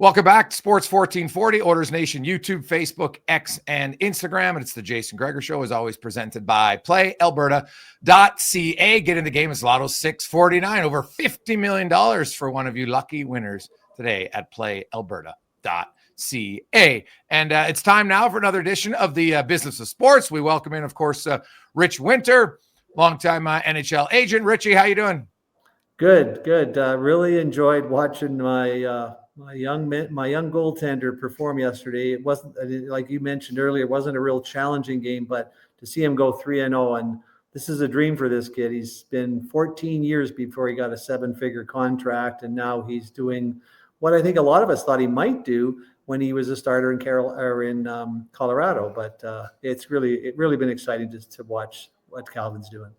Welcome back to Sports 1440, Oilers Nation, YouTube, Facebook, X, and Instagram. And it's the Jason Gregor Show, as always, presented by PlayAlberta.ca. Get in the game. It's Lotto 649. Over $50 million for one of you lucky winners today at PlayAlberta.ca. And it's time now for another edition of the Business of Sports. We welcome in, of course, Rich Winter, longtime NHL agent. Richie, how you doing? Good. Really enjoyed watching my young goaltender perform yesterday. It wasn't, like you mentioned earlier, it wasn't a real challenging game, but to see him go 3-0, and this is a dream for this kid. He's been 14 years before he got a 7-figure contract, and now he's doing what I think a lot of us thought he might do when he was a starter in Colorado. But it's really been exciting to watch what Calvin's doing.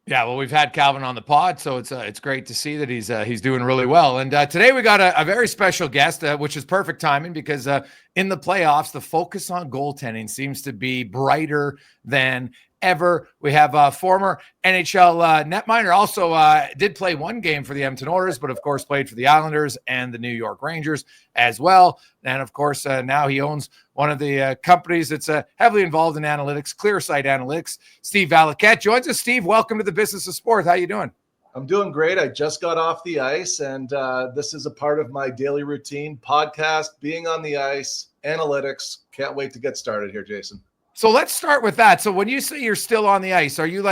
Yeah, well, we've had Calvin on the pod, so it's great to see that he's doing really well. And today we got a very special guest, which is perfect timing because in the playoffs, the focus on goaltending seems to be brighter than ever. We have former NHL netminder, also did play one game for the Edmonton Oilers, but of course played for the Islanders and the New York Rangers as well. And of course, now he owns one of the companies that's heavily involved in analytics, ClearSight Analytics. Steve Valiquette joins us. Steve, welcome to the Business of Sport. How you doing? I'm doing great. I just got off the ice, and this is a part of my daily routine: podcast, being on the ice, analytics. Can't wait to get started here, Jason. So let's start with that. So when you say you're still on the ice, are you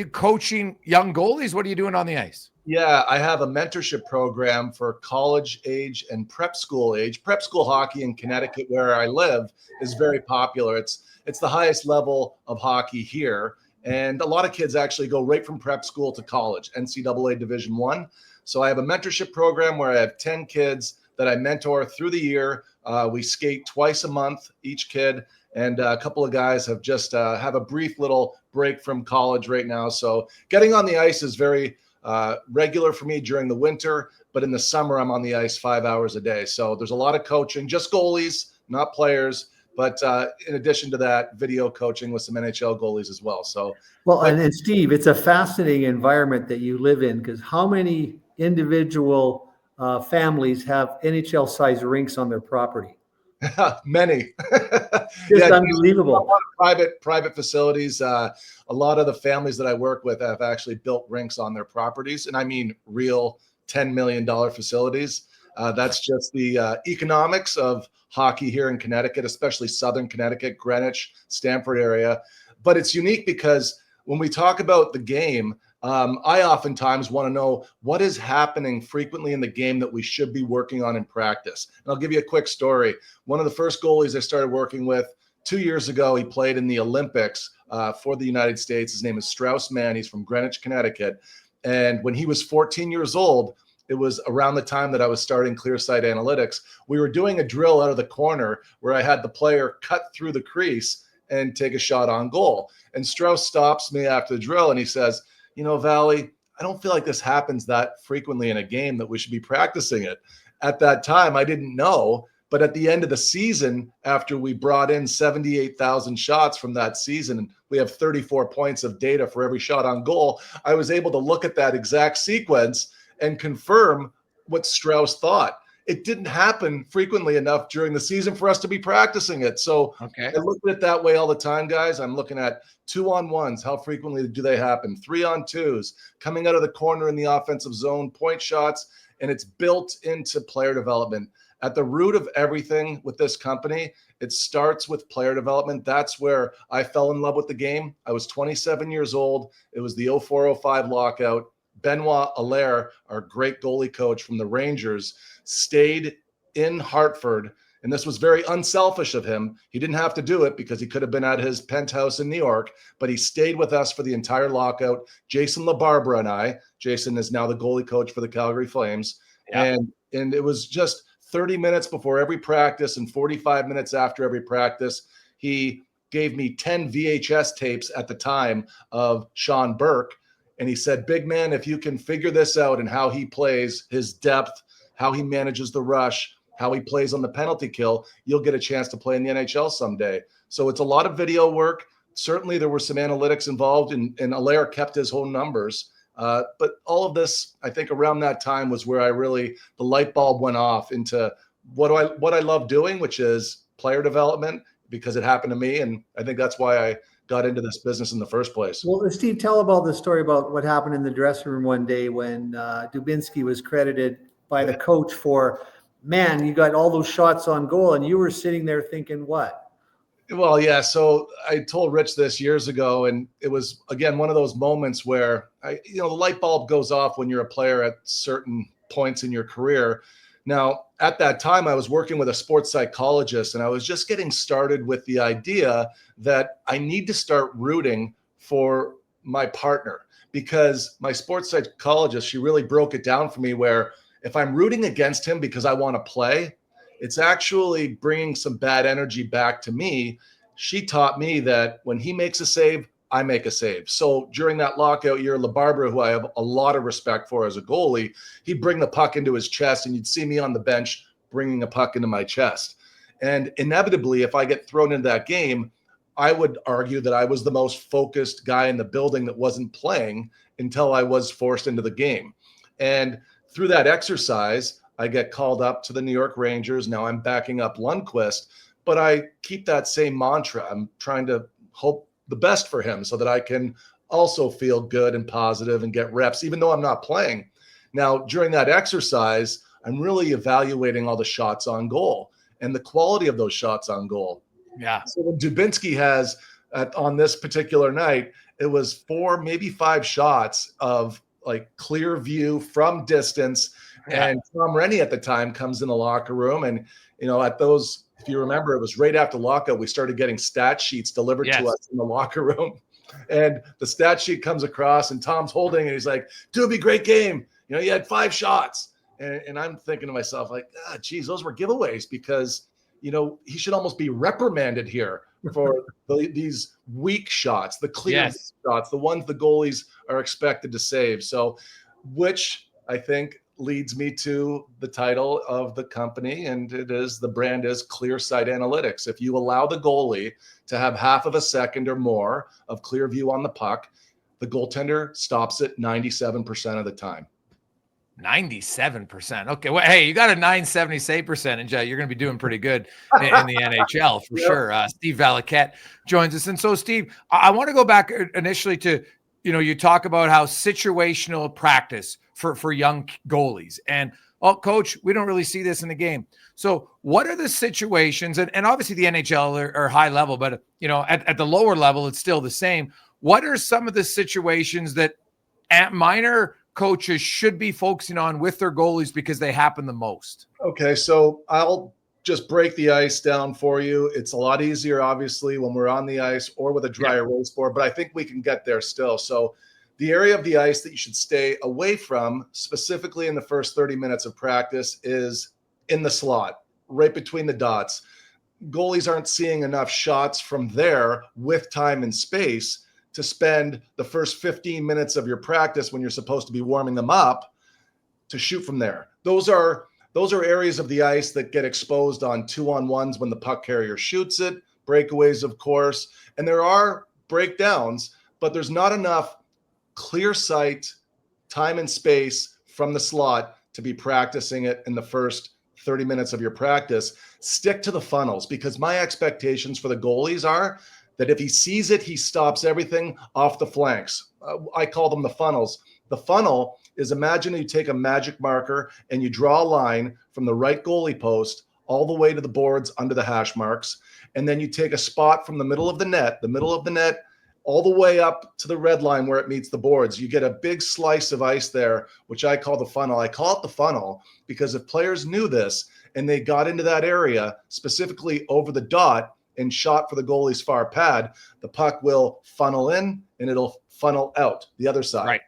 coaching young goalies? What are you doing on the ice? Yeah, I have a mentorship program for college age and prep school age. Prep school hockey in Connecticut, where I live, is very popular. It's the highest level of hockey here. And a lot of kids actually go right from prep school to college, NCAA Division I. So I have a mentorship program where I have 10 kids that I mentor through the year. We skate twice a month, each kid. And a couple of guys have just have a brief little break from college right now. So getting on the ice is very regular for me during the winter, but in the summer, I'm on the ice 5 hours a day. So there's a lot of coaching, just goalies, not players. But in addition to that, video coaching with some NHL goalies as well. And Steve, it's a fascinating environment that you live in, because how many individual families have NHL-sized rinks on their property? Many. Just unbelievable. A lot of private facilities. A lot of the families that I work with have actually built rinks on their properties, and I mean real $10 million facilities. That's just the economics of hockey here in Connecticut, especially Southern Connecticut, Greenwich, Stamford area. But it's unique because when we talk about the game, I oftentimes want to know what is happening frequently in the game that we should be working on in practice. And I'll give you a quick story. One of the first goalies I started working with 2 years ago, he played in the Olympics for the United States. His name is Strauss Mann. He's from Greenwich, Connecticut. And when he was 14 years old, it was around the time that I was starting ClearSight Analytics. We were doing a drill out of the corner where I had the player cut through the crease and take a shot on goal. And Strauss stops me after the drill and he says, "You know, Valley, I don't feel like this happens that frequently in a game that we should be practicing it." At that time, I didn't know. But at the end of the season, after we brought in 78,000 shots from that season, and we have 34 points of data for every shot on goal, I was able to look at that exact sequence and confirm what Strauss thought. It didn't happen frequently enough during the season for us to be practicing it. So I look at it that way all the time, guys. I'm looking at 2-on-1s. How frequently do they happen? 3-on-2s, coming out of the corner in the offensive zone, point shots, and it's built into player development. At the root of everything with this company, it starts with player development. That's where I fell in love with the game. I was 27 years old. It was the 04-05 lockout. Benoit Allaire, our great goalie coach from the Rangers, stayed in Hartford. And this was very unselfish of him. He didn't have to do it because he could have been at his penthouse in New York, but he stayed with us for the entire lockout. Jason LaBarbera and I, Jason is now the goalie coach for the Calgary Flames. Yeah. And it was just 30 minutes before every practice and 45 minutes after every practice. He gave me 10 VHS tapes at the time of Sean Burke. And he said, "Big man, if you can figure this out and how he plays, his depth, how he manages the rush, how he plays on the penalty kill, you'll get a chance to play in the NHL someday." So it's a lot of video work. Certainly there were some analytics involved, and Allaire kept his whole numbers. But all of this, I think around that time was where the light bulb went off into what I love doing, which is player development, because it happened to me. And I think that's why I got into this business in the first place. Well, Steve, tell about the story about what happened in the dressing room one day when Dubinsky was credited by the coach for, man, you got all those shots on goal, and you were sitting there thinking what? Well, yeah. So I told Rich this years ago, and it was, again, one of those moments where the light bulb goes off when you're a player at certain points in your career. Now, at that time, I was working with a sports psychologist, and I was just getting started with the idea that I need to start rooting for my partner, because my sports psychologist, she really broke it down for me where if I'm rooting against him because I want to play, it's actually bringing some bad energy back to me. She taught me that when he makes a save, I make a save. So during that lockout year, LaBarbera, who I have a lot of respect for as a goalie, he'd bring the puck into his chest, and you'd see me on the bench bringing a puck into my chest. And inevitably, if I get thrown into that game, I would argue that I was the most focused guy in the building that wasn't playing until I was forced into the game. And through that exercise, I get called up to the New York Rangers. Now I'm backing up Lundqvist, but I keep that same mantra. I'm trying to hope the best for him so that I can also feel good and positive and get reps, even though I'm not playing. Now, during that exercise, I'm really evaluating all the shots on goal and the quality of those shots on goal. Yeah. So when Dubinsky has on this particular night, it was 4, maybe 5 shots of like clear view from distance. Yeah. And Tom Rennie at the time comes in the locker room, and at those, if you remember, it was right after lockout, we started getting stat sheets delivered to us in the locker room. And the stat sheet comes across, and Tom's holding it. He's like, "Doobie, great game. You had 5 shots." And I'm thinking to myself, like, geez, those were giveaways, because he should almost be reprimanded here for these weak shots, the clear shots, the ones the goalies are expected to save. So, which I think leads me to the title of the company, and the brand is Clear Sight Analytics. If you allow the goalie to have half of a second or more of clear view on the puck, the goaltender stops it 97% of the time. 97%. Okay. Well, hey, you got a 970 save percentage. You're going to be doing pretty good in the NHL for sure. Steve Valiquette joins us. And so, Steve, I want to go back initially to, you talk about how situational practice for young goalies. And, coach, we don't really see this in the game. So what are the situations, and obviously the NHL are high level, but, at the lower level, it's still the same. What are some of the situations that minor coaches should be focusing on with their goalies because they happen the most? Okay, so I'll just break the ice down for you. It's a lot easier, obviously, when we're on the ice or with a dry erase board, but I think we can get there still. So the area of the ice that you should stay away from, specifically in the first 30 minutes of practice, is in the slot, right between the dots. Goalies aren't seeing enough shots from there with time and space to spend the first 15 minutes of your practice, when you're supposed to be warming them up, to shoot from there. Those are areas of the ice that get exposed on 2-on-1s when the puck carrier shoots it, breakaways, of course, and there are breakdowns, but there's not enough clear sight, time and space from the slot to be practicing it in the first 30 minutes of your practice. Stick to the funnels, because my expectations for the goalies are that if he sees it, he stops everything off the flanks. I call them the funnels. The funnel is, imagine you take a magic marker and you draw a line from the right goalie post all the way to the boards under the hash marks. And then you take a spot from the middle of the net, all the way up to the red line where it meets the boards. You get a big slice of ice there, which I call the funnel. I call it the funnel because if players knew this and they got into that area, specifically over the dot, and shot for the goalie's far pad, the puck will funnel in and it'll funnel out the other side. Right.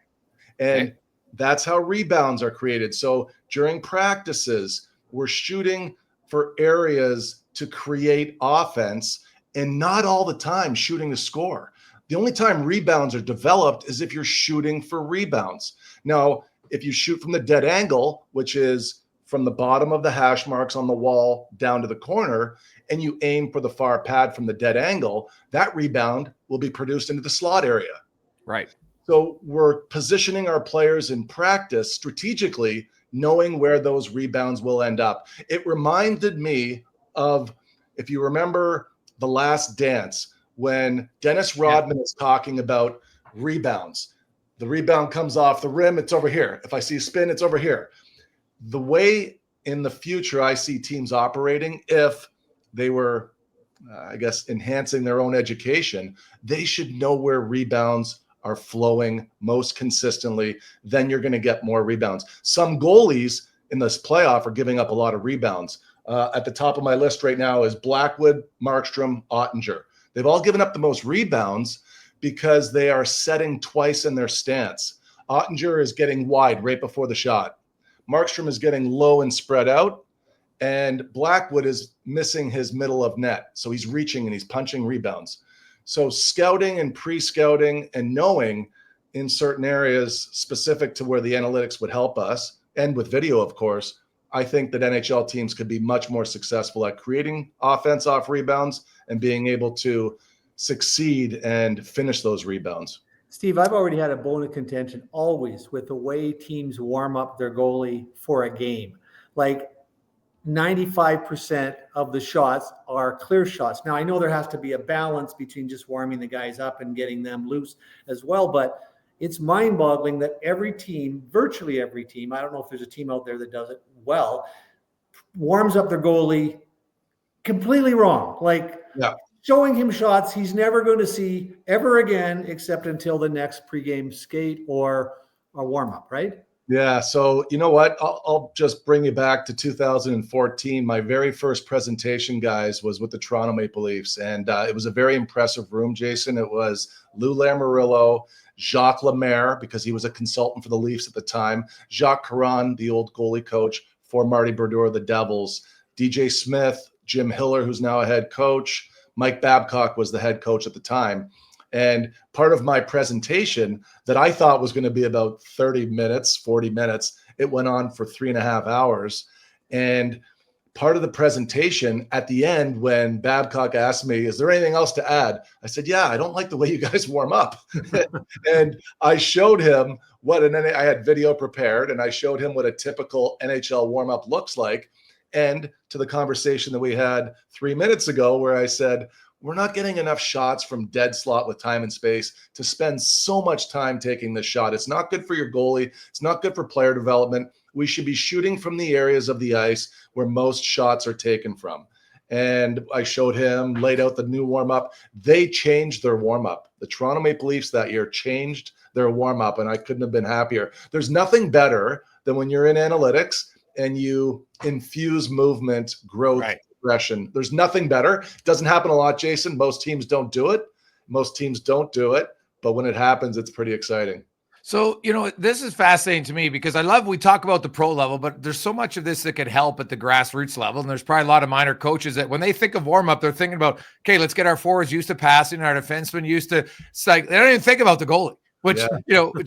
And that's how rebounds are created. So during practices, we're shooting for areas to create offense, and not all the time shooting to score. The only time rebounds are developed is if you're shooting for rebounds. Now, if you shoot from the dead angle, which is from the bottom of the hash marks on the wall down to the corner, and you aim for the far pad from the dead angle, that rebound will be produced into the slot area. Right. So we're positioning our players in practice strategically knowing where those rebounds will end up. It reminded me of, if you remember The Last Dance, when Dennis Rodman is talking about rebounds. The rebound comes off the rim, it's over here. If I see a spin, it's over here. The way in the future I see teams operating, if they were, I guess, enhancing their own education, they should know where rebounds are flowing most consistently. Then you're going to get more rebounds. Some goalies in this playoff are giving up a lot of rebounds. At the top of my list right now is Blackwood, Markstrom, Ottinger. They've all given up the most rebounds because they are setting twice in their stance. Ottinger is getting wide right before the shot. Markstrom is getting low and spread out. And Blackwood is missing his middle of net. So he's reaching and he's punching rebounds. So scouting and pre-scouting and knowing in certain areas specific to where the analytics would help us, and with video, of course, I think that NHL teams could be much more successful at creating offense off rebounds and being able to succeed and finish those rebounds. Steve, I've already had a bone of contention always with the way teams warm up their goalie for a game. Like 95% of the shots are clear shots. Now, I know there has to be a balance between just warming the guys up and getting them loose as well, but it's mind-boggling that every team, virtually every team, I don't know if there's a team out there that does it well, warms up their goalie completely wrong. Like showing him shots he's never going to see ever again, except until the next pregame skate or a warm-up, right? Yeah. So you know what? I'll just bring you back to 2014. My very first presentation, guys, was with the Toronto Maple Leafs. And it was a very impressive room, Jason. It was Lou Lamoriello, Jacques Lemaire, because he was a consultant for the Leafs at the time, Jacques Caron, the old goalie coach for Marty Brodeur, the Devils, DJ Smith, Jim Hiller, who's now a head coach, Mike Babcock was the head coach at the time. And part of my presentation that I thought was going to be about 30 minutes, 40 minutes, it went on for 3.5 hours. And part of the presentation at the end, when Babcock asked me, is there anything else to add? I said, yeah, I don't like the way you guys warm up. And I showed him I had video prepared, and I showed him what a typical NHL warm-up looks like. And to the conversation that we had 3 minutes ago, where I said, we're not getting enough shots from dead slot with time and space to spend so much time taking this shot. It's not good for your goalie. It's not good for player development. We should be shooting from the areas of the ice where most shots are taken from. And I showed him, laid out the new warm-up. They changed their warm-up. The Toronto Maple Leafs that year changed their warm-up, and I couldn't have been happier. There's nothing better than when you're in analytics and you infuse movement, growth, progression. There's nothing better. It doesn't happen a lot, Jason. Most teams don't do it. But when it happens, it's pretty exciting. So, this is fascinating to me because we talk about the pro level, but there's so much of this that could help at the grassroots level. And there's probably a lot of minor coaches that when they think of warm up, they're thinking about, okay, let's get our forwards used to passing, our defensemen used to, it's like, they don't even think about the goalie. Which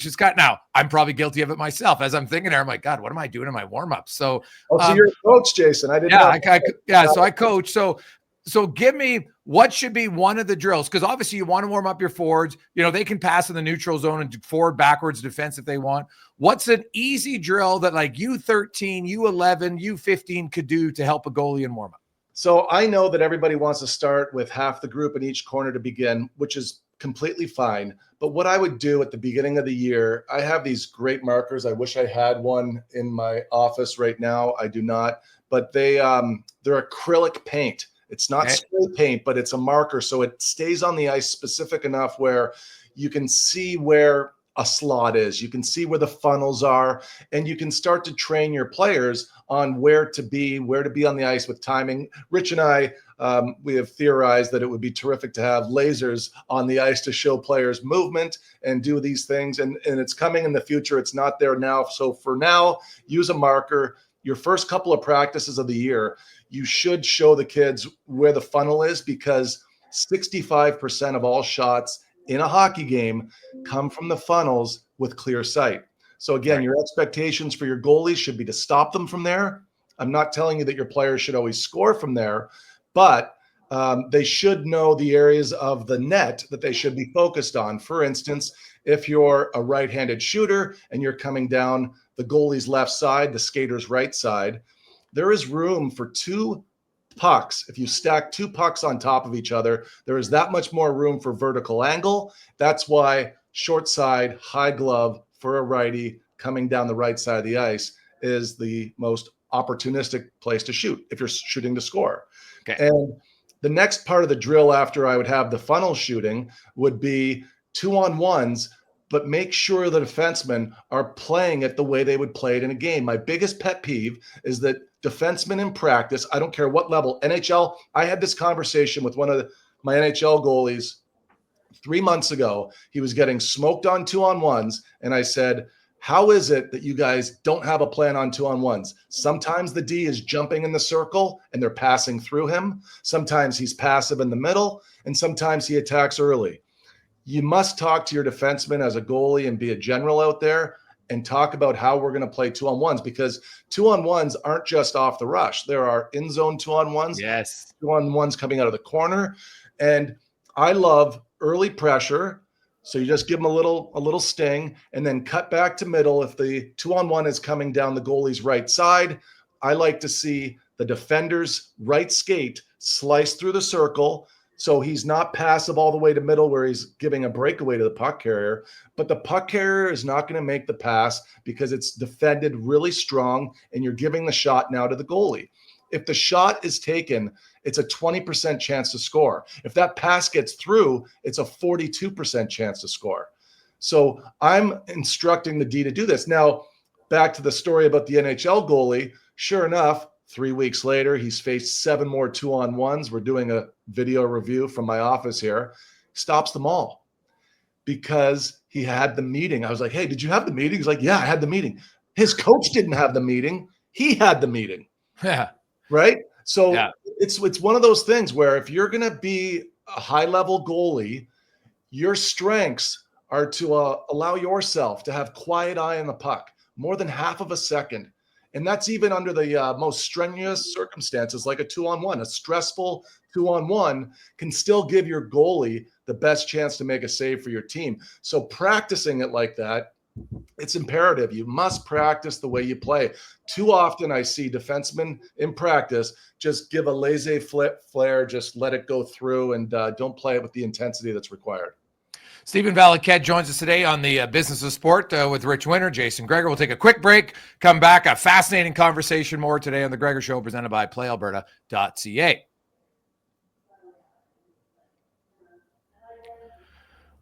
is now I'm probably guilty of it myself. As I'm thinking there, I'm like, God, what am I doing in my warm-up? So, so you're a coach, Jason. I didn't know. So I coach. So give me what should be one of the drills, because obviously you want to warm up your forwards. They can pass in the neutral zone and forward, backwards defense if they want. What's an easy drill that like U13, U11, U15 could do to help a goalie in warm-up? So I know that everybody wants to start with half the group in each corner to begin, which is completely fine. But what I would do at the beginning of the year, I have these great markers. I wish I had one in my office right now. I do not, but they're acrylic paint. It's not spray paint, but it's a marker. So it stays on the ice specific enough where you can see where a slot is. You can see where the funnels are, and you can start to train your players on where to be on the ice with timing. Rich and I, we have theorized that it would be terrific to have lasers on the ice to show players movement and do these things. And it's coming in the future. It's not there now. So for now, use a marker. Your first couple of practices of the year, you should show the kids where the funnel is, because 65% of all shots in a hockey game come from the funnels with clear sight. So again, your expectations for your goalies should be to stop them from there. I'm not telling you that your players should always score from there, but they should know the areas of the net that they should be focused on. For instance, if you're a right-handed shooter and you're coming down the goalie's left side, the skater's right side, there is room for 2 pucks. If you stack 2 pucks on top of each other, there is that much more room for vertical angle. That's why short side, high glove for a righty coming down the right side of the ice is the most opportunistic place to shoot if you're shooting to score. Okay. And the next part of the drill after I would have the funnel shooting would be 2-on-1s, but make sure the defensemen are playing it the way they would play it in a game. My biggest pet peeve is that defensemen in practice, I don't care what level, NHL, I had this conversation with one of my NHL goalies 3 months ago. He was getting smoked on 2-on-1s, and I said, how is it that you guys don't have a plan on 2-on-1s? Sometimes the D is jumping in the circle and they're passing through him. Sometimes he's passive in the middle, and sometimes he attacks early. You must talk to your defenseman as a goalie and be a general out there and talk about how we're going to play 2-on-1s, because 2-on-1s aren't just off the rush. There are in-zone 2-on-1s, Yes, 2-on-1s coming out of the corner. And I love early pressure. So you just give them a little sting and then cut back to middle. If the 2-on-1 is coming down the goalie's right side, I like to see the defender's right skate slice through the circle. So he's not passive all the way to middle where he's giving a breakaway to the puck carrier, but the puck carrier is not going to make the pass because it's defended really strong and you're giving the shot now to the goalie. If the shot is taken, it's a 20% chance to score. If that pass gets through, it's a 42% chance to score. So I'm instructing the D to do this. Now, back to the story about the NHL goalie. Sure enough, 3 weeks later, he's faced 7 more 2-on-1s. We're doing a video review from my office here. Stops them all because he had the meeting. I was like, hey, did you have the meeting? He's like, yeah, I had the meeting. His coach didn't have the meeting. He had the meeting. yeah, Right? So yeah. it's one of those things where if you're going to be a high-level goalie, your strengths are to allow yourself to have quiet eye on the puck more than half of a second. And that's even under the most strenuous circumstances, like a 2-on-1. A stressful 2-on-1 can still give your goalie the best chance to make a save for your team. So practicing it like that, it's imperative. You must practice the way you play. Too often I see defensemen in practice just give a laissez-faire, just let it go through and don't play it with the intensity that's required. Stephen Valiquette joins us today on the Business of Sport with Rich Winter, Jason Gregor. We'll take a quick break, come back, a fascinating conversation more today on The Gregor Show, presented by PlayAlberta.ca.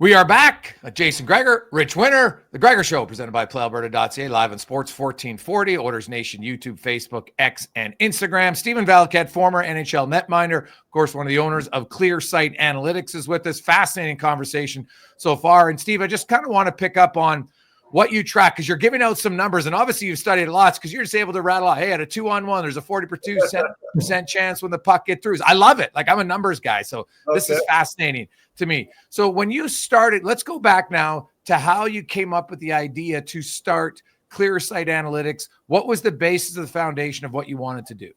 We are back. Jason Gregor, Rich Winter, The Gregor Show, presented by PlayAlberta.ca, live on Sports 1440, Oilers Nation, YouTube, Facebook, X, and Instagram. Stephen Valiquette, former NHL netminder, of course, one of the owners of Clear Sight Analytics, is with us. Fascinating conversation so far. And Steve, I just kind of want to pick up on what you track, because you're giving out some numbers, and obviously you've studied a lot, because you're just able to rattle out, hey, at a 2-on-1, there's a 40% chance when the puck get through. I love it. Like, I'm a numbers guy, so this is fascinating to me. So when you started, let's go back now to how you came up with the idea to start Clear Sight Analytics. What was the basis of the foundation of what you wanted to do?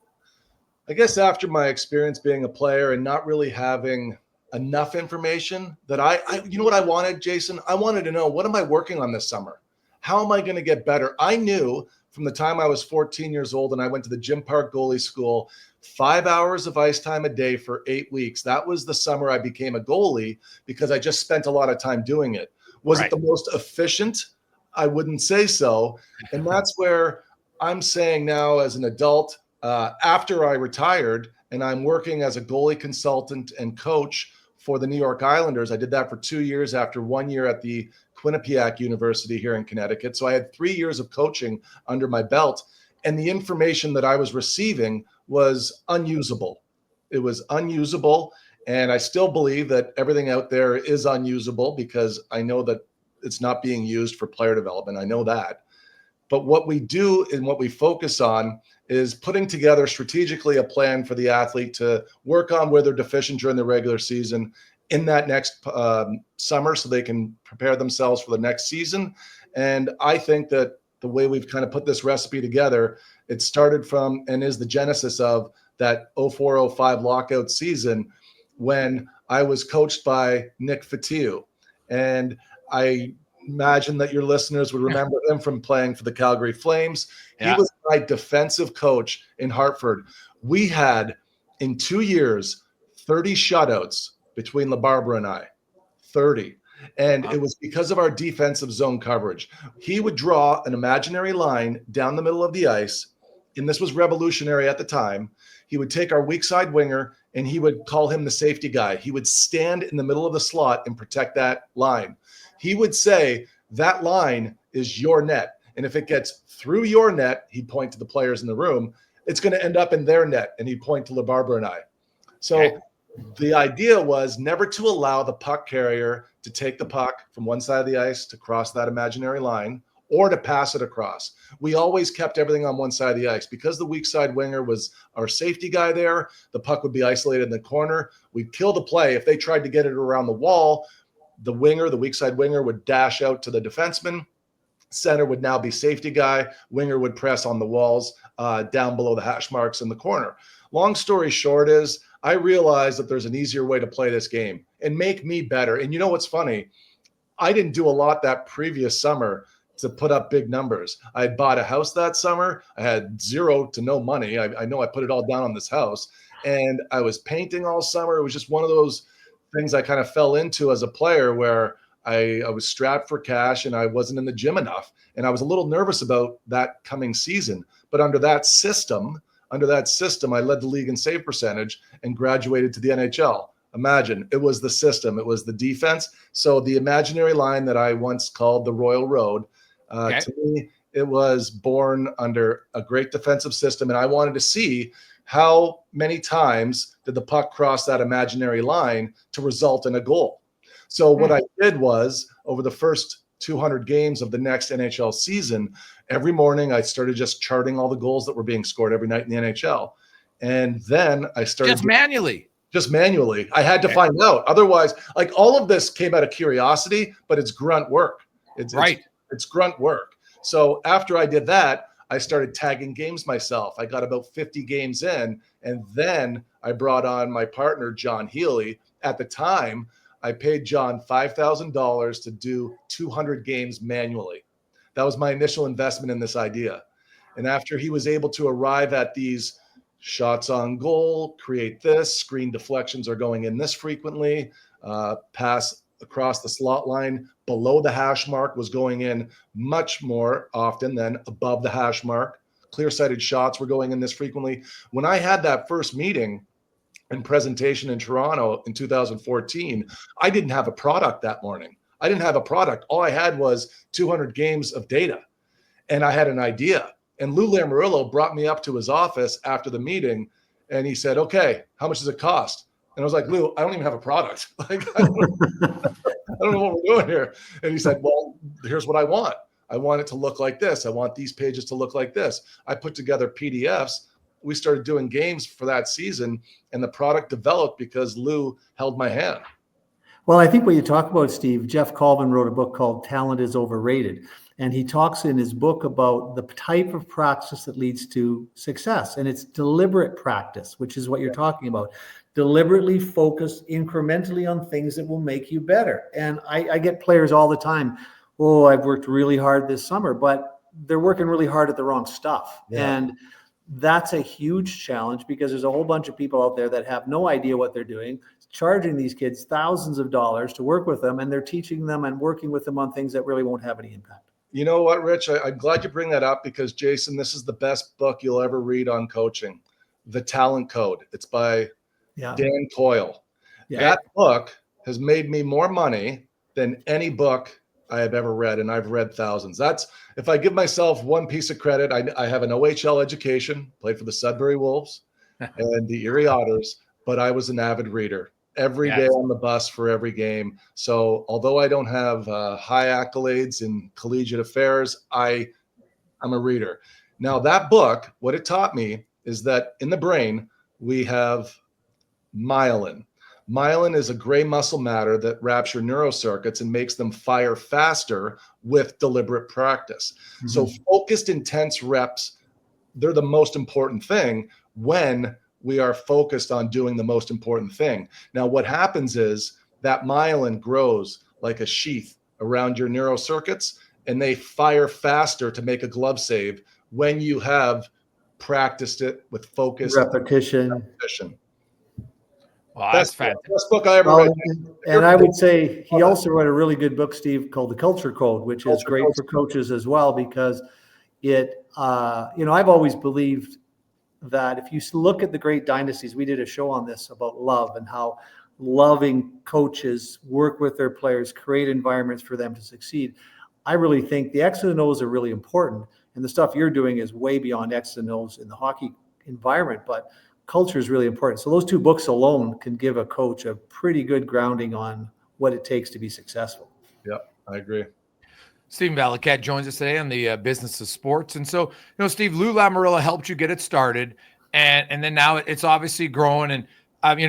I guess after my experience being a player and not really having enough information, that I you know what I wanted, Jason? I wanted to know, what am I working on this summer? How am I going to get better? I knew from the time I was 14 years old and I went to the Gym Park Goalie School, 5 hours of ice time a day for 8 weeks. That was the summer I became a goalie, because I just spent a lot of time doing it. Was it the most efficient? I wouldn't say so. And that's where I'm saying now, as an adult, after I retired and I'm working as a goalie consultant and coach for the New York Islanders. I did that for 2 years after 1 year at the Quinnipiac University here in Connecticut. So I had 3 years of coaching under my belt, and the information that I was receiving was unusable. It was unusable. And I still believe that everything out there is unusable, because I know that it's not being used for player development. I know that. But what we do and what we focus on is putting together strategically a plan for the athlete to work on where they're deficient during the regular season in that next summer, so they can prepare themselves for the next season. And I think that the way we've kind of put this recipe together, it started from and is the genesis of that 04-05 lockout season when I was coached by Nick Fatiu. And I imagine that your listeners would remember him from playing for the Calgary Flames. He was my defensive coach in Hartford. We had, in 2 years, 30 shutouts between LaBarbera and I. 30. And it was because of our defensive zone coverage. He would draw an imaginary line down the middle of the ice, and this was revolutionary at the time. He would take our weak side winger, and he would call him the safety guy. He would stand in the middle of the slot and protect that line. He would say, that line is your net. And if it gets through your net, he'd point to the players in the room, it's going to end up in their net. And he'd point to LaBarbera and I. So the idea was never to allow the puck carrier to take the puck from one side of the ice to cross that imaginary line or to pass it across. We always kept everything on one side of the ice. Because the weak side winger was our safety guy there, the puck would be isolated in the corner. We'd kill the play. If they tried to get it around the wall, the weak side winger would dash out to the defenseman. Center would now be safety guy. Winger would press on the walls down below the hash marks in the corner. Long story short is I realized that there's an easier way to play this game and make me better. And you know what's funny? I didn't do a lot that previous summer to put up big numbers. I had bought a house that summer. I had zero to no money. I know I put it all down on this house. And I was painting all summer. It was just one of those things I kind of fell into as a player where I was strapped for cash and I wasn't in the gym enough. And I was a little nervous about that coming season. But under that system, I led the league in save percentage and graduated to the NHL. Imagine, it was the system. It was the defense. So the imaginary line that I once called the Royal Road, to me, it was born under a great defensive system. And I wanted to see how many times did the puck cross that imaginary line to result in a goal. So what I did was, over the first 200 games of the next NHL season, every morning I started just charting all the goals that were being scored every night in the NHL. And then I started just manually. I had to find out. Otherwise, like, all of this came out of curiosity, but it's grunt work. It's grunt work. So after I did that, I started tagging games myself. I got about 50 games in, and then I brought on my partner, John Healy. At the time, I paid John $5,000 to do 200 games manually. That was my initial investment in this idea. And after he was able to arrive at these shots on goal, create this, screen deflections are going in this frequently, pass across the slot line below the hash mark was going in much more often than above the hash mark. Clear-sighted shots were going in this frequently. When I had that first meeting and presentation in Toronto in 2014, I didn't have a product that morning. I didn't have a product. All I had was 200 games of data, and I had an idea. And Lou Lamoriello brought me up to his office after the meeting, and he said, "Okay, how much does it cost?" And I was like, "Lou, I don't even have a product. Like, I don't know what we're doing here." And he said, "Well, here's what I want. I want it to look like this. I want these pages to look like this." I put together PDFs. We started doing games for that season, and the product developed because Lou held my hand. Well, I think what you talk about, Steve, Jeff Colvin wrote a book called Talent is Overrated. And he talks in his book about the type of practice that leads to success. And it's deliberate practice, which is what you're talking about. Deliberately focus incrementally on things that will make you better. And I get players all the time, "Oh, I've worked really hard this summer," but they're working really hard at the wrong stuff. Yeah. And that's a huge challenge because there's a whole bunch of people out there that have no idea what they're doing, charging these kids thousands of dollars to work with them, and they're teaching them and working with them on things that really won't have any impact. You know what, Rich? I'm glad you bring that up because, Jason, this is the best book you'll ever read on coaching, The Talent Code. It's by Dan Coyle. Yeah. That book has made me more money than any book I have ever read, and I've read thousands. That's, if I give myself one piece of credit, I have an OHL education, played for the Sudbury Wolves and the Erie Otters, but I was an avid reader. Every day on the bus for every game. So although I don't have high accolades in collegiate affairs, I'm a reader. Now that book, what it taught me is that in the brain, we have myelin. Myelin is a gray muscle matter that wraps your neurocircuits and makes them fire faster with deliberate practice. Mm-hmm. So focused, intense reps, they're the most important thing when we are focused on doing the most important thing. Now, what happens is that myelin grows like a sheath around your neural circuits, and they fire faster to make a glove save when you have practiced it with focus Repetition. Well, that's fantastic. Best book I ever Well, read. and I would say he also wrote a really good book, Steve, called The Culture Code, which is great for coaches as well, because it, I've always believed that if you look at the great dynasties, we did a show on this about love and how loving coaches work with their players, create environments for them to succeed. I really think the X's and O's are really important. And the stuff you're doing is way beyond X's and O's in the hockey environment, but culture is really important. So those two books alone can give a coach a pretty good grounding on what it takes to be successful. Yeah, I agree. Stephen Valiquette joins us today on the Business of Sports. And so, Steve, Lou Lamoriello helped you get it started. And then now it's obviously growing. And,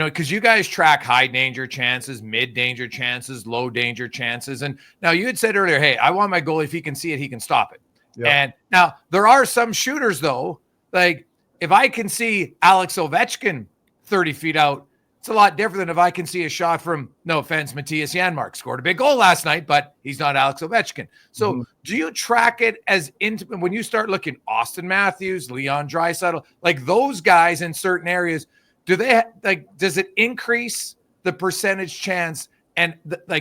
because you guys track high danger chances, mid danger chances, low danger chances. And now you had said earlier, hey, I want my goalie, if he can see it, he can stop it. Yep. And now there are some shooters, though, like if I can see Alex Ovechkin 30 feet out, it's a lot different than if I can see a shot from, no offense, Matthias Janmark scored a big goal last night, but he's not Alex Ovechkin. So do you track it as intimate when you start looking Austin Matthews, Leon Draisaitl, like those guys in certain areas? Do they does it increase the percentage chance and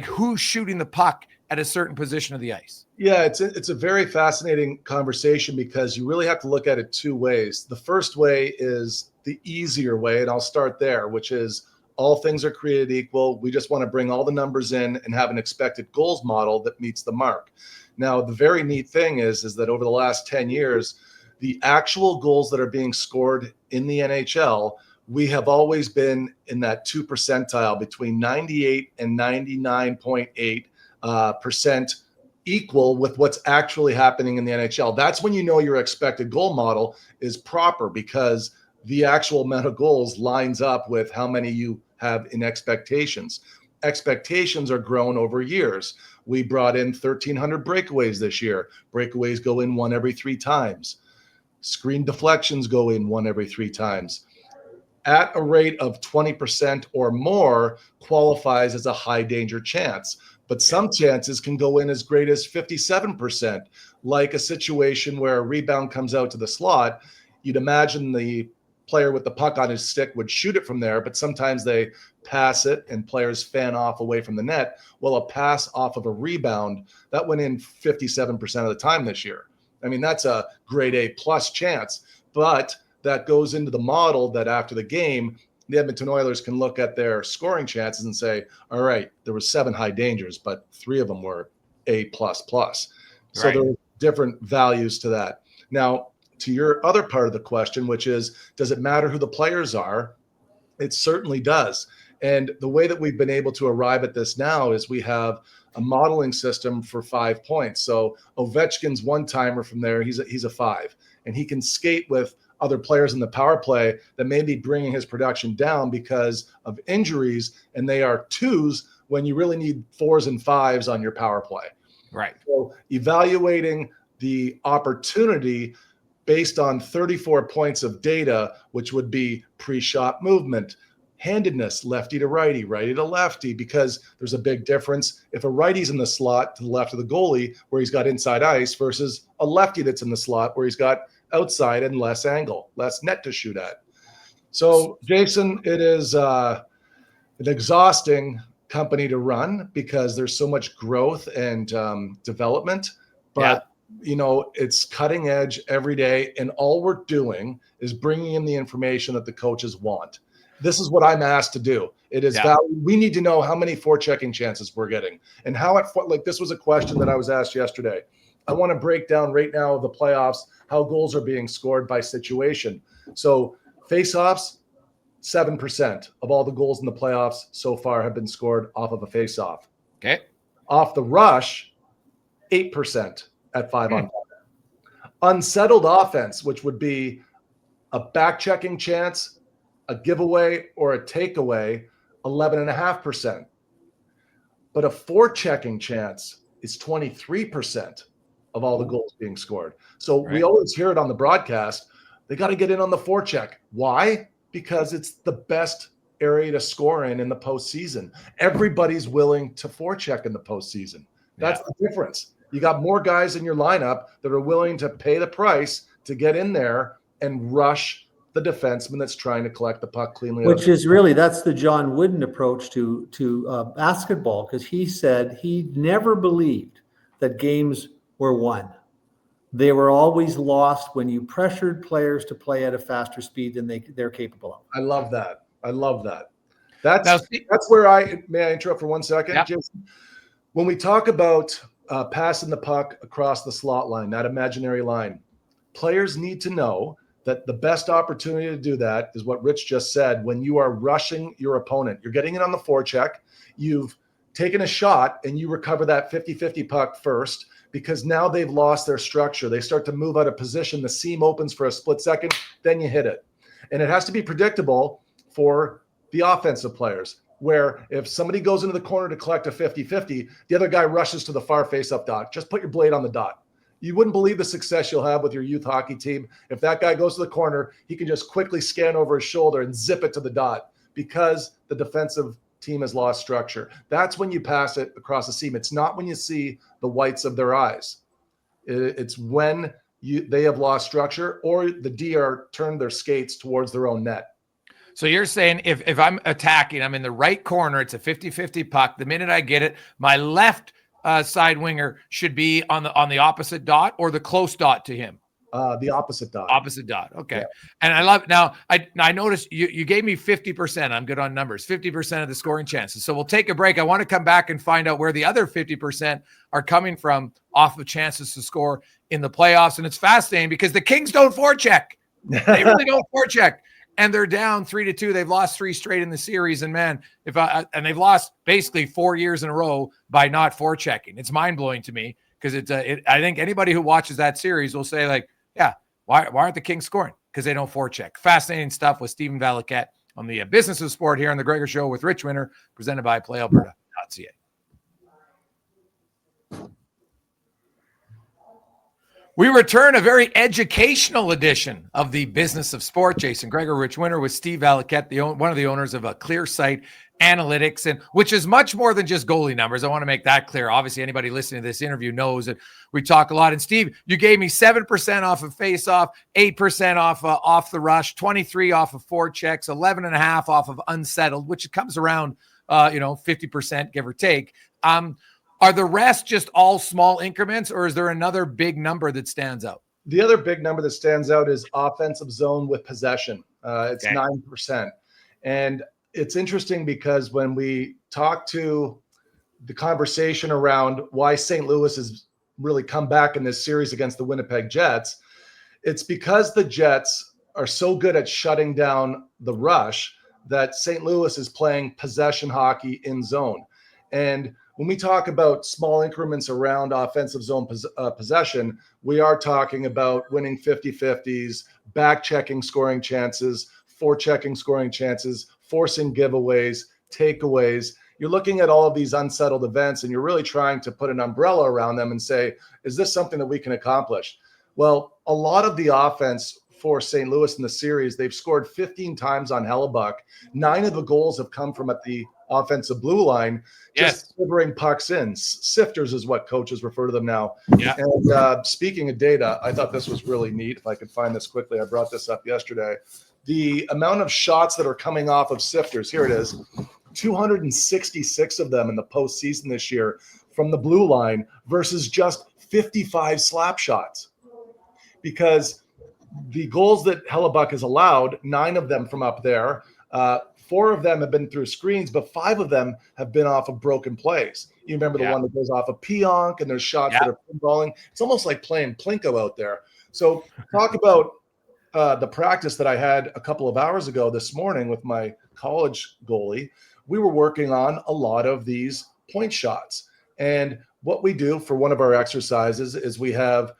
who's shooting the puck at a certain position of the ice? Yeah, it's a very fascinating conversation because you really have to look at it two ways. The first way is the easier way, and I'll start there, which is all things are created equal. We just want to bring all the numbers in and have an expected goals model that meets the mark. Now, the very neat thing is that over the last 10 years, the actual goals that are being scored in the NHL, we have always been in that 2 percentile between 98 and 99.8 percent equal with what's actually happening in the NHL. That's when you know your expected goal model is proper, because the actual amount of goals lines up with how many you have in expectations. Expectations are grown over years. We brought in 1,300 breakaways this year. Breakaways go in 1 every 3 times. Screen deflections go in 1 every 3 times. At a rate of 20% or more qualifies as a high danger chance. But some chances can go in as great as 57%, like a situation where a rebound comes out to the slot. You'd imagine the player with the puck on his stick would shoot it from there, but sometimes they pass it and players fan off away from the net. Well, a pass off of a rebound, that went in 57% of the time this year. I mean, that's a grade A plus chance, but that goes into the model that after the game, the Edmonton Oilers can look at their scoring chances and say, all right, there were 7 high dangers, but 3 of them were A++. So there are different values to that. Now, to your other part of the question, which is, does it matter who the players are? It certainly does. And the way that we've been able to arrive at this now is we have a modeling system for 5 points. So Ovechkin's one-timer from there, he's a 5. And he can skate with other players in the power play that may be bringing his production down because of injuries, and they are 2s when you really need 4s and 5s on your power play. Right. So evaluating the opportunity based on 34 points of data, which would be pre-shot movement, handedness, lefty to righty, righty to lefty, because there's a big difference if a righty's in the slot to the left of the goalie where he's got inside ice versus a lefty that's in the slot where he's got outside and less angle, less net to shoot at. So, Jason, it is an exhausting company to run because there's so much growth and development, but it's cutting edge every day. And all we're doing is bringing in the information that the coaches want. This is what I'm asked to do. It is we need to know how many forechecking chances we're getting and how this was a question that I was asked yesterday. I want to break down right now of the playoffs, how goals are being scored by situation. So face-offs, 7% of all the goals in the playoffs so far have been scored off of a face-off. Okay. Off the rush, 8% at 5-on-5. Unsettled offense, which would be a back-checking chance, a giveaway, or a takeaway, 11.5%. But a forechecking chance is 23% of all the goals being scored. So we always hear it on the broadcast. They got to get in on the forecheck. Why? Because it's the best area to score in the postseason. Everybody's willing to forecheck in the postseason. That's the difference. You got more guys in your lineup that are willing to pay the price to get in there and rush the defenseman that's trying to collect the puck cleanly. Which is really, that's the John Wooden approach to basketball, because he said he never believed that games were won. They were always lost when you pressured players to play at a faster speed than they're capable of. I love that. I love that. That's where may I interrupt for 1 second, yeah. Jason? When we talk about passing the puck across the slot line, that imaginary line, players need to know that the best opportunity to do that is what Rich just said. When you are rushing your opponent, you're getting it on the forecheck, you've taken a shot and you recover that 50-50 puck first, because now they've lost their structure. They start to move out of position. The seam opens for a split second, then you hit it. And it has to be predictable for the offensive players, where if somebody goes into the corner to collect a 50-50, the other guy rushes to the far face-up dot. Just put your blade on the dot. You wouldn't believe the success you'll have with your youth hockey team. If that guy goes to the corner, he can just quickly scan over his shoulder and zip it to the dot, because the defensive team has lost structure. That's when you pass it across the seam. It's not when you see the whites of their eyes. It's when they have lost structure, or the D are turned their skates towards their own net. So you're saying if I'm attacking, I'm in the right corner, it's a 50-50 puck. The minute I get it, my left side winger should be on the opposite dot, or the close dot to him. The opposite dot. Opposite dot. Okay. Yeah. And I love, now I noticed you gave me 50%. I'm good on numbers, 50% of the scoring chances. So we'll take a break. I want to come back and find out where the other 50% are coming from off of chances to score in the playoffs. And it's fascinating because the Kings don't forecheck. They really don't forecheck. And they're down 3-2. They've lost 3 straight in the series. And man, and they've lost basically 4 years in a row by not forechecking. It's mind blowing to me, because I think anybody who watches that series will say, like, yeah, why aren't the Kings scoring? Because they don't forecheck. Fascinating stuff with Stephen Valiquette on the Business of Sport here on the Gregor Show with Rich Winter, presented by PlayAlberta.ca. We return a very educational edition of the Business of Sport. Jason Gregor, Rich Winter with Steve Valiquette, one of the owners of Clear Sight Analytics, and which is much more than just goalie numbers. I want to make that clear. Obviously, anybody listening to this interview knows that we talk a lot. And Steve, you gave me 7% off of face-off, 8% off the rush, 23 off of forechecks, 11.5 off of unsettled, which comes around 50%, give or take. Are the rest just all small increments, or is there another big number that stands out? The other big number that stands out is offensive zone with possession. It's 9%. And it's interesting because when we talk to the conversation around why St. Louis has really come back in this series against the Winnipeg Jets, it's because the Jets are so good at shutting down the rush that St. Louis is playing possession hockey in zone. And when we talk about small increments around offensive zone possession, we are talking about winning 50-50s, back-checking scoring chances, forechecking scoring chances, forcing giveaways, takeaways. You're looking at all of these unsettled events, and you're really trying to put an umbrella around them and say, is this something that we can accomplish? Well, a lot of the offense for St. Louis in the series, they've scored 15 times on Hellebuck. 9 of the goals have come from at the offensive blue line, just delivering pucks in. Sifters is what coaches refer to them now. Yeah. And speaking of data, I thought this was really neat. If I could find this quickly, I brought this up yesterday. The amount of shots that are coming off of sifters, here it is, 266 of them in the postseason this year from the blue line versus just 55 slap shots. Because the goals that Hellebuck has allowed, 9 of them from up there, 4 of them have been through screens, but 5 of them have been off of broken plays. You remember the one that goes off of Pionk, and there's shots that are pinballing. It's almost like playing Plinko out there. So talk about the practice that I had a couple of hours ago this morning with my college goalie. We were working on a lot of these point shots. And what we do for one of our exercises is we have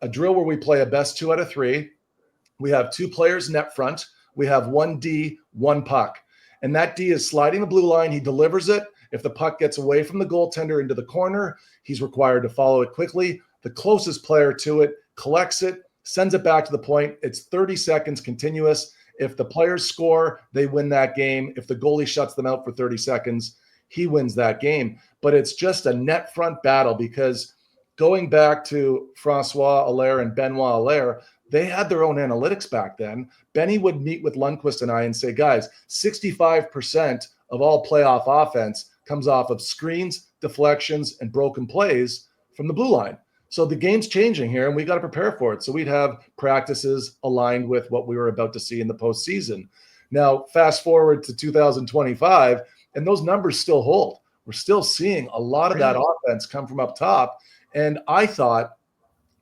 a drill where we play a best 2 out of 3. We have 2 players net front. We have 1 D, 1 puck. And that D is sliding the blue line. He delivers it. If the puck gets away from the goaltender into the corner, he's required to follow it quickly. The closest player to it collects it, sends it back to the point. It's 30 seconds continuous. If the players score, they win that game. If the goalie shuts them out for 30 seconds, he wins that game. But it's just a net front battle because going back to Francois Allaire and Benoit Allaire, they had their own analytics back then. Benny would meet with Lundqvist and I and say, guys, 65% of all playoff offense comes off of screens, deflections, and broken plays from the blue line. So the game's changing here, and we got to prepare for it. So we'd have practices aligned with what we were about to see in the postseason. Now, fast forward to 2025, and those numbers still hold. We're still seeing a lot of that offense come from up top. And I thought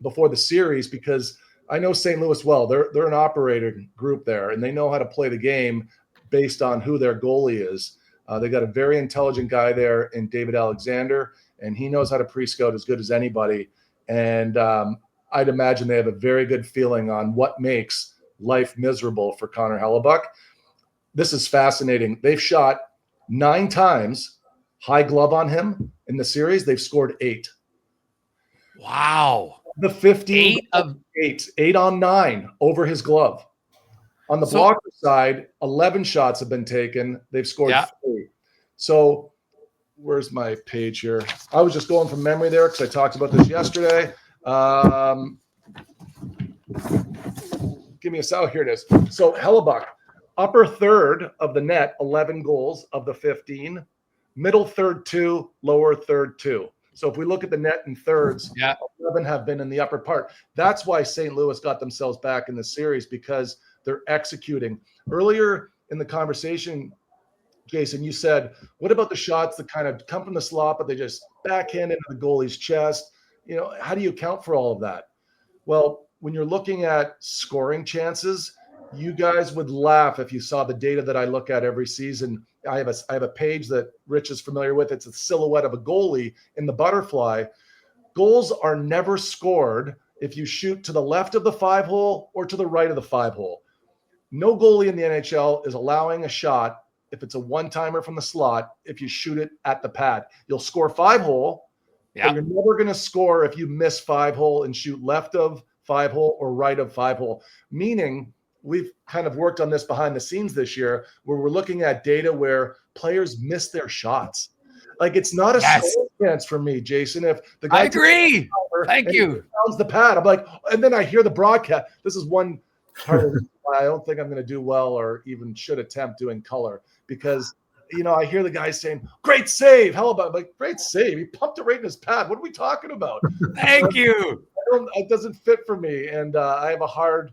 before the series, because I know St. Louis well, they're an operator group there, and they know how to play the game based on who their goalie is. They got a very intelligent guy there in David Alexander, and he knows how to pre-scout as good as anybody. And I'd imagine they have a very good feeling on what makes life miserable for Connor Hellebuck. This is fascinating. They've shot 9 times, high glove on him in the series. They've scored 8. Wow. The 15 8 on 9 over his glove. On the blocker side, 11 shots have been taken. They've scored 3. So where's my page here? I was just going from memory there because I talked about this yesterday. Give me a second. Here it is. So Hellebuck, upper third of the net, 11 goals of the 15. Middle third 2, lower third 2. So if we look at the net in thirds, 11 have been in the upper part. That's why St. Louis got themselves back in the series, because they're executing. Earlier in the conversation, Jason, you said, what about the shots that kind of come from the slot, but they just backhand into the goalie's chest? You know, how do you account for all of that? Well, when you're looking at scoring chances, you guys would laugh if you saw the data that I look at every season. I have a page that Rich is familiar with. It's a silhouette of a goalie in the butterfly. Goals are never scored if you shoot to the left of the 5-hole or to the right of the 5-hole. No goalie in the NHL is allowing a shot if it's a one-timer from the slot if you shoot it at the pad. You'll score 5-hole, but you're never going to score if you miss 5-hole and shoot left of 5-hole or right of 5-hole. Meaning, we've kind of worked on this behind the scenes this year, where we're looking at data where players miss their shots. Like, it's not a score chance for me, Jason. If the guy, I agree. Thank you. Sounds the pad. I'm like, and then I hear the broadcast. This is one part of why I don't think I'm going to do well, or even should attempt doing color, because I hear the guys saying, "Great save, Hellebuck." I'm like, great save. He pumped it right in his pad. What are we talking about? Thank you. It doesn't fit for me, and I have a hard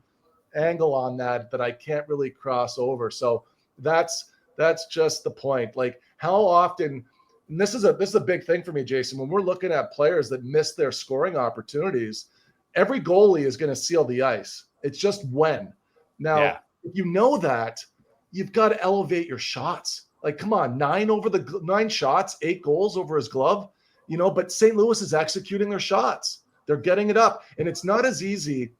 angle on that I can't really cross over. So that's just the point. Like, how often, and this is a big thing for me, Jason, when we're looking at players that miss their scoring opportunities, every goalie is going to seal the ice. It's just when. Now, if you know that, you've got to elevate your shots. Like, come on, 9 shots, 8 goals over his glove, but St. Louis is executing their shots. They're getting it up. And it's not as easy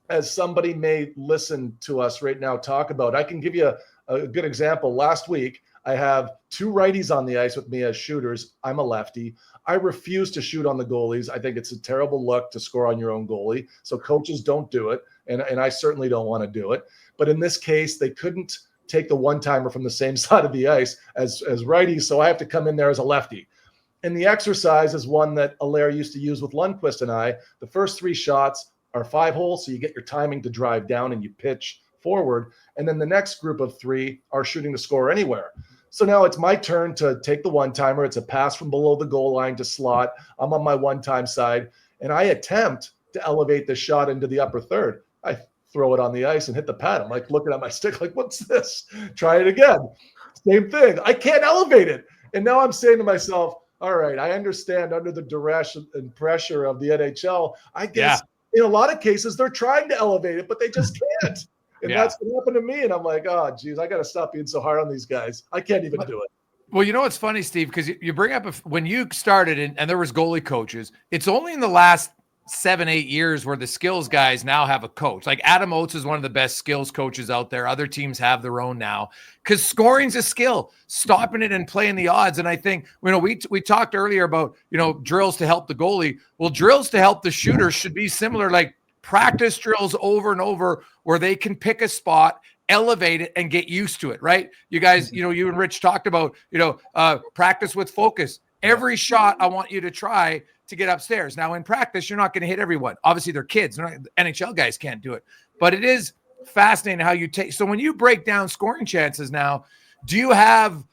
as somebody may listen to us right now talk about. I can give you a good example. Last week, I have 2 righties on the ice with me as shooters. I'm a lefty. I refuse to shoot on the goalies. I think it's a terrible look to score on your own goalie. So coaches don't do it. And I certainly don't want to do it. But in this case, they couldn't take the one-timer from the same side of the ice as righties. So I have to come in there as a lefty. And the exercise is one that Allaire used to use with Lundqvist and I. The first 3 shots are 5-hole, so you get your timing to drive down and you pitch forward. And then the next group of 3 are shooting to score anywhere. So now it's my turn to take the one-timer. It's a pass from below the goal line to slot. I'm on my one-time side, and I attempt to elevate the shot into the upper third. I throw it on the ice and hit the pad. I'm like looking at my stick like, what's this? Try it again. Same thing. I can't elevate it. And now I'm saying to myself, all right, I understand under the duress and pressure of the NHL, I guess in a lot of cases they're trying to elevate it, but they just can't. And that's what happened to me. And I'm like, oh, geez, I got to stop being so hard on these guys. I can't even do it. Well, you know what's funny, Steve, because you bring up when you started and there was goalie coaches, it's only in the last 7-8 years where the skills guys now have a coach. Like Adam Oates is one of the best skills coaches out there. Other teams have their own now, because scoring's a skill, stopping it and playing the odds. And I think, we talked earlier about, drills to help the goalie. Well, drills to help the shooter should be similar, like practice drills over and over where they can pick a spot elevate it and get used to it, right? You guys, you and Rich talked about, practice with focus. Every shot I want you to try to get upstairs. Now in practice, you're not going to hit everyone. Obviously they're kids. NHL guys can't do it, but it is fascinating how you take. So when you break down scoring chances now, do you have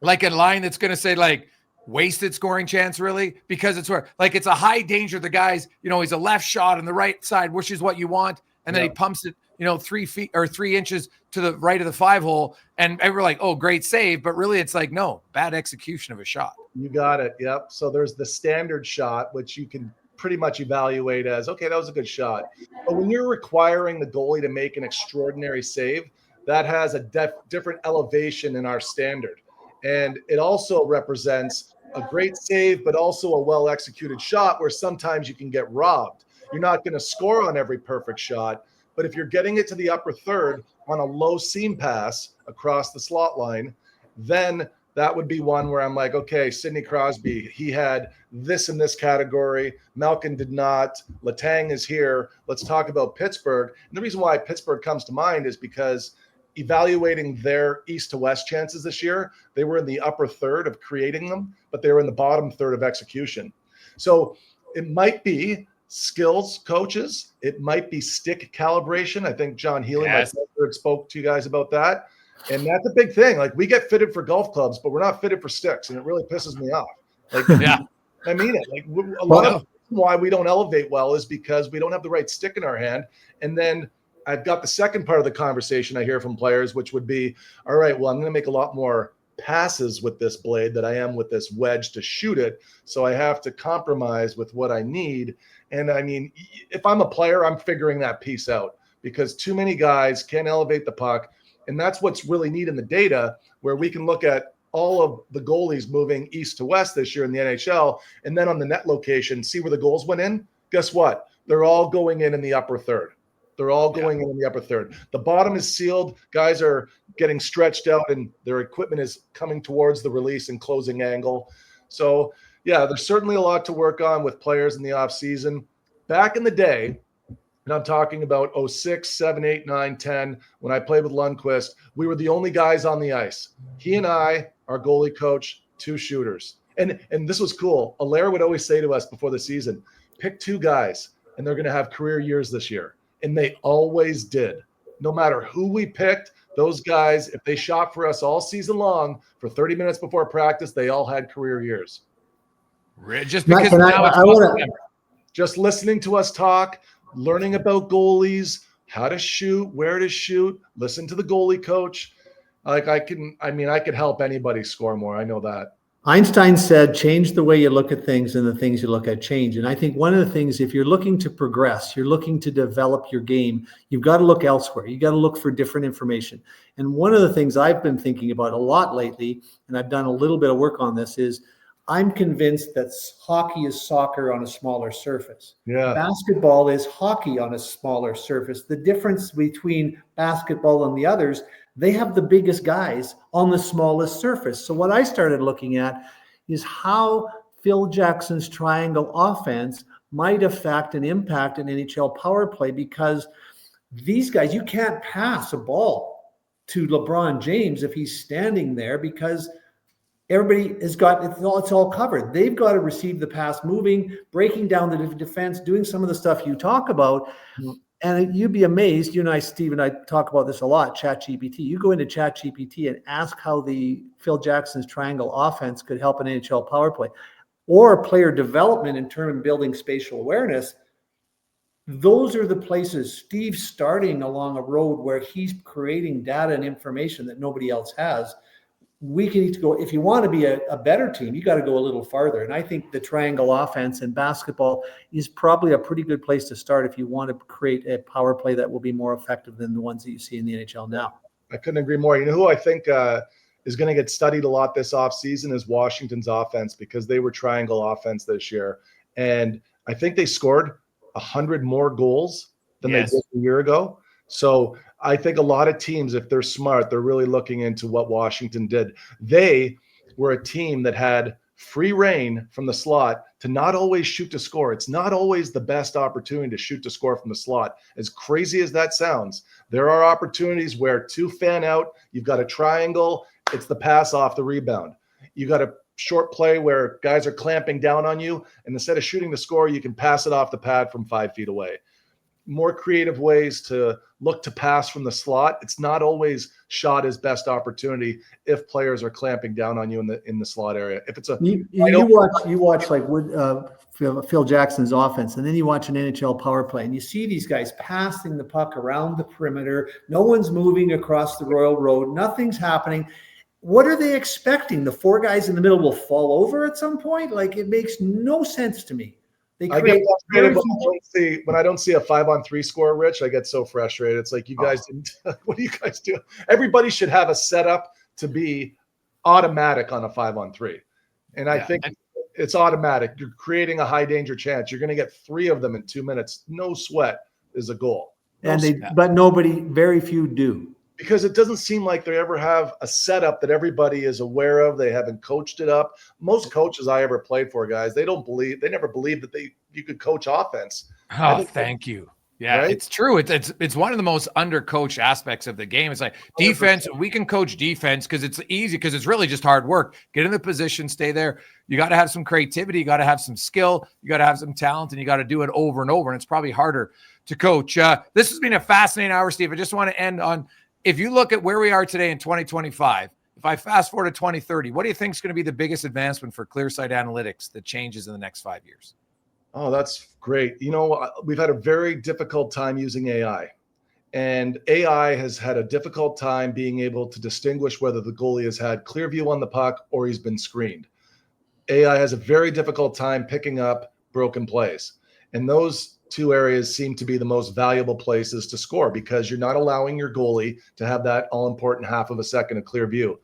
like a line that's going to say like wasted scoring chance really? Because it's where like, it's a high danger. The guy's, he's a left shot on the right side, which is what you want. And then he pumps it, 3 feet or 3 inches to the right of the 5 hole. And we're like, oh, great save. But really it's like, no, bad execution of a shot. You got it. Yep. So there's the standard shot, which you can pretty much evaluate as, okay, that was a good shot. But when you're requiring the goalie to make an extraordinary save, that has a different elevation in our standard. And it also represents a great save, but also a well-executed shot where sometimes you can get robbed. You're not going to score on every perfect shot, but if you're getting it to the upper third on a low seam pass across the slot line, then that would be one where I'm like, okay, Sidney Crosby, he had this in this category. Malkin did not. Letang is here. Let's talk about Pittsburgh. And the reason why Pittsburgh comes to mind is because evaluating their east to west chances this year, they were in the upper third of creating them, but they were in the bottom third of execution. So it might be skills coaches. It might be stick calibration. I think John Healy, my brother, spoke to you guys about that. And that's a big thing. Like we get fitted for golf clubs, but we're not fitted for sticks. And it really pisses me off. Like, I mean it. Like a lot of why we don't elevate well is because we don't have the right stick in our hand. And then I've got the second part of the conversation I hear from players, which would be, all right, well, I'm going to make a lot more passes with this blade than I am with this wedge to shoot it. So I have to compromise with what I need. And I mean, if I'm a player, I'm figuring that piece out because too many guys can't elevate the puck. And that's what's really neat in the data where we can look at all of the goalies moving east to west this year in the NHL. And then on the net location, see where the goals went in. Guess what? They're all going in the upper third. They're all going in the upper third. The bottom is sealed. Guys are getting stretched out and their equipment is coming towards the release and closing angle. So, yeah, there's certainly a lot to work on with players in the offseason. Back in the day, and I'm talking about 06, 7, 8, 9, 10, when I played with Lundqvist, we were the only guys on the ice. He and I, our goalie coach, 2 shooters. And this was cool. Allaire would always say to us before the season, pick 2 guys, and they're going to have career years this year. And they always did. No matter who we picked, those guys, if they shot for us all season long for 30 minutes before practice, they all had career years. Just because now just listening to us talk, learning about goalies, how to shoot, where to shoot, listen to the goalie coach. Like I could help anybody score more. I know that. Einstein said, change the way you look at things and the things you look at change. And I think one of the things, if you're looking to progress, you're looking to develop your game, you've got to look elsewhere. You got to look for different information. And one of the things I've been thinking about a lot lately, and I've done a little bit of work on this, is I'm convinced that hockey is soccer on a smaller surface. Yeah. Basketball is hockey on a smaller surface. The difference between basketball and the others, they have the biggest guys on the smallest surface. So what I started looking at is how Phil Jackson's triangle offense might affect and impact an NHL power play, because these guys, you can't pass a ball to LeBron James if he's standing there, because everybody has got, it's all covered. They've got to receive the pass, moving, breaking down the defense, doing some of the stuff you talk about. And you'd be amazed. You and I, Steve and I talk about this a lot, ChatGPT. You go into ChatGPT and ask how the Phil Jackson's triangle offense could help an NHL power play or player development in terms of building spatial awareness. Those are the places Steve's starting along a road where he's creating data and information that nobody else has. We can need to go, if you want to be a better team, you got to go a little farther. And I think the triangle offense in basketball is probably a pretty good place to start if you want to create a power play that will be more effective than the ones that you see in the NHL now. I couldn't agree more. You know who I think is going to get studied a lot this offseason is Washington's offense, because they were triangle offense this year. And I think they scored 100 more goals than they did a year ago. So I think a lot of teams, if they're smart, they're really looking into what Washington did. They were a team that had free reign from the slot to not always shoot to score. It's not always the best opportunity to shoot to score from the slot. As crazy as that sounds, There are opportunities where two fan out, you've got a triangle, it's the pass off the rebound. You got a short play where guys are clamping down on you, and instead of shooting the score, you can pass it off the pad from 5 feet away. More creative ways to look to pass from the slot. It's not always shot as best opportunity if players are clamping down on you in the slot area. If it's a you watch like Phil Jackson's offense, and then you watch an NHL power play, and you see these guys passing the puck around the perimeter. No one's moving across the Royal Road. Nothing's happening. What are they expecting? The 4 guys in the middle will fall over at some point? Like, it makes no sense to me. I get frustrated when I don't see a 5-on-3 score, Rich. I get so frustrated. It's like, you guys didn't. What do you guys do? Everybody should have a setup to be automatic on a 5-on-3, and I think it's automatic. You're creating a high danger chance. You're going to get 3 of them in 2 minutes. No sweat is a goal. But very few do. Because it doesn't seem like they ever have a setup that everybody is aware of. They haven't coached it up. Most coaches I ever played for, guys, they never believed that you could coach offense. Oh, thank you. Yeah, right? It's true. It's one of the most undercoached aspects of the game. It's like defense. 100%. We can coach defense because it's easy, because it's really just hard work. Get in the position, stay there. You got to have some creativity. You got to have some skill. You got to have some talent, and you got to do it over and over. And it's probably harder to coach. This has been a fascinating hour, Steve. I just want to end on, if you look at where we are today in 2025, if I fast forward to 2030, what do you think is going to be the biggest advancement for ClearSight Analytics that changes in the next 5 years? Oh, that's great. We've had a very difficult time using AI, and AI has had a difficult time being able to distinguish whether the goalie has had clear view on the puck or he's been screened. AI has a very difficult time picking up broken plays, and those 2 areas seem to be the most valuable places to score, because you're not allowing your goalie to have that all-important half of a second of clear view.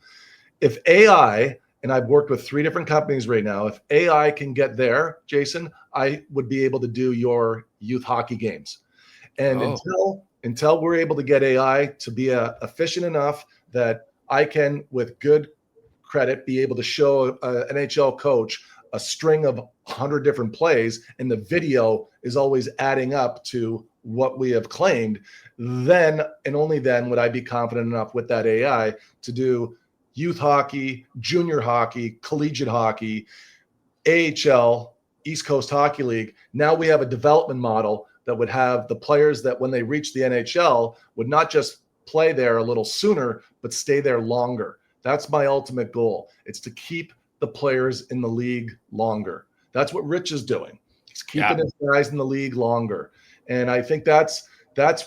If AI, and I've worked with 3 different companies right now, if AI can get there, Jason, I would be able to do your youth hockey games. And until we're able to get AI to be efficient enough that I can, with good credit, be able to show an NHL coach a string of 100 different plays, and the video is always adding up to what we have claimed, then and only then would I be confident enough with that AI to do youth hockey, junior hockey, collegiate hockey, AHL, East Coast Hockey League. Now we have a development model that would have the players that, when they reach the NHL, would not just play there a little sooner, but stay there longer. That's my ultimate goal. It's to keep the players in the league longer. That's what Rich is doing. He's keeping his guys in the league longer. And I think that's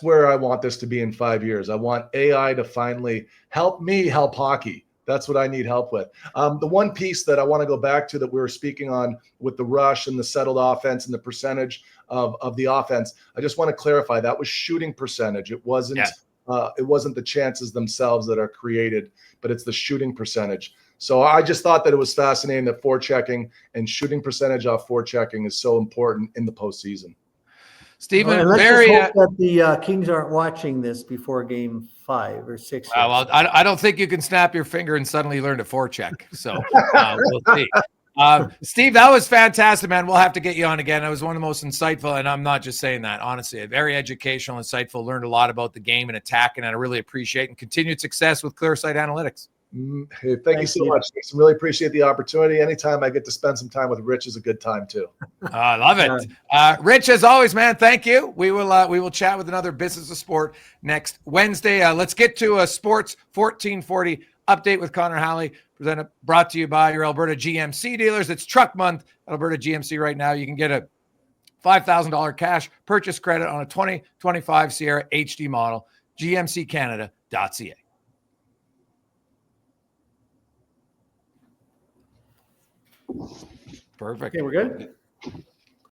where I want this to be in 5 years. I want AI to finally help me help hockey. That's what I need help with. The one piece that I want to go back to that we were speaking on with the rush and the settled offense and the percentage of the offense, I just want to clarify that was shooting percentage. It wasn't the chances themselves that are created, but it's the shooting percentage. So I just thought that it was fascinating that forechecking and shooting percentage off forechecking is so important in the postseason. Stephen, let's just hope that the Kings aren't watching this before Game 5 or 6. Well, I don't think you can snap your finger and suddenly learn to forecheck. So we'll see. Steve, that was fantastic, man. We'll have to get you on again. It was one of the most insightful, and I'm not just saying that, honestly, very educational, insightful, learned a lot about the game and attacking, and I really appreciate it. And continued success with ClearSight Analytics. Hey, thank you so much. I really appreciate the opportunity. Anytime I get to spend some time with Rich is a good time too. I love it. Rich, as always, man, thank you. We will chat with another Business of Sport next Wednesday. Let's get to a Sports 1440 update with Connor Halley, brought to you by your Alberta GMC dealers. It's Truck Month at Alberta GMC right now. You can get a $5,000 cash purchase credit on a 2025 Sierra HD model, gmccanada.ca. Perfect. Okay, we're good.